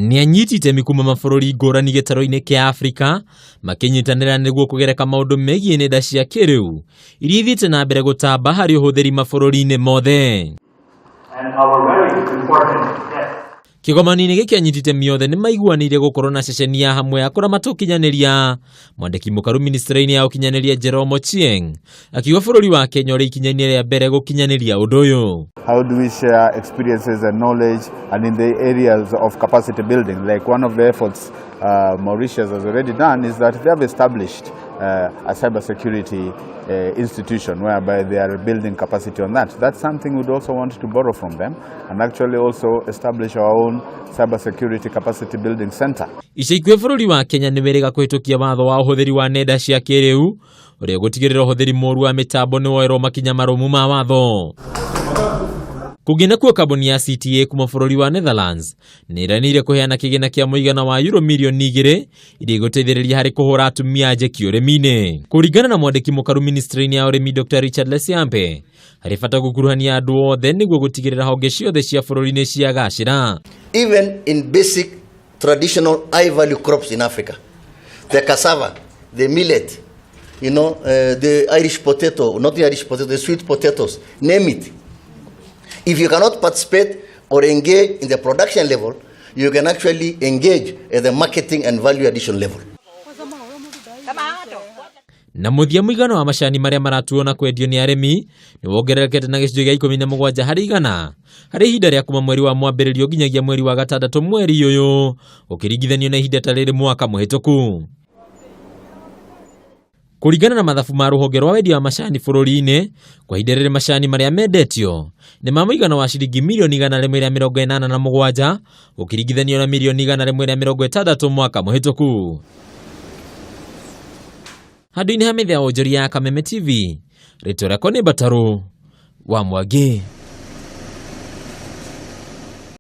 Nĩ anyitĩte mikuma mabũrũri ngũrani gĩtaro-inĩ kĩa Afrika makĩnyitanĩra nĩguo kũgereka maũndũ megiĩ nenda cia kĩrĩu iria ithiĩte na mbere gũtamba harĩ ũhũthĩri mabũrũri-inĩ mothe. Kĩgomano-inĩ gĩkĩ anyitĩte miothe nĩ maiguanĩire gũkorwo na ceceni ya hamwe ya kũramata ũkinyanĩria. Mwandĩki mũkaru ministry-inĩ ya ũkinyanĩria Jerome Ochieng akiuga bũrũri wa Kenya ũrĩ ikinya-inĩ rĩa mbere gũkinyanĩria ũndũ ũyũ. How do we share experiences and knowledge, and in the areas of capacity building? Like one of the efforts Mauritius has already done is that they have established a cybersecurity institution whereby they are building capacity on that. That's something we'd also want to borrow from them and actually also establish our own cybersecurity capacity building center. Ica ikuhĩ bũrũri wa Kenya nĩ wĩrĩga kũhĩtũkia watho wa ũhũthĩri wa nenda cia kĩrĩu ũrĩa gũtigĩrĩra ũhũthĩri mũũru wa mĩtambo nĩ woerwo makinya marũmu ma watho. Kũgĩna kuo kambuni ya CTA kuma bũrũri wa Netherlands nĩ iranĩire kũheana kĩgĩna kĩa mũigana wa euro mirioni 2 iria igũteithĩrĩria harĩ kũhũra atumia njeki ũrĩmi-inĩ. Kũringana na mwandĩki mũkaru ministry-inĩ ya ũrĩmi Dr. Richard Lesiampe, harĩ bata gũkuruhania andũ othe nĩguo gũtigĩrĩra honge ciothe cia bũrũri-inĩ ciagacĩra. Even in basic traditional high value crops in Africa, the cassava, the millet, the Irish potato, not the Irish potato, the sweet potatoes, name it. If you cannot participate or engage in the production level, you can actually engage at the marketing and value addition level. Na mũthia mũigana wa macani marĩa maratuo na kwendio nĩ arĩmi nĩ wongererekete na gĩcunjĩ gĩa 17 harĩ igana harĩ ihinda rĩa kuma mweri wa mwambĩrĩrio nginyagia mweri wa gatandatũ mweri ũyũ ũkĩringithanio na ihinda ta rĩrĩ mwaka mũhĩtũku. Kũringana na mathabu ma rũhonge rwa wendia wa macani bũrũri-inĩ, kwa ihinda rĩrĩ macani marĩa mendetio nĩ ma mũigana wa ciringi mirioni 187 ũkĩringithanio na mirioni 160 mwaka mũhĩtũku. Handũ-inĩ ha mĩthia ya wonjoria ya Kameme TV, rĩtwa rĩakwa nĩ Mbatarũ wa Mwangi.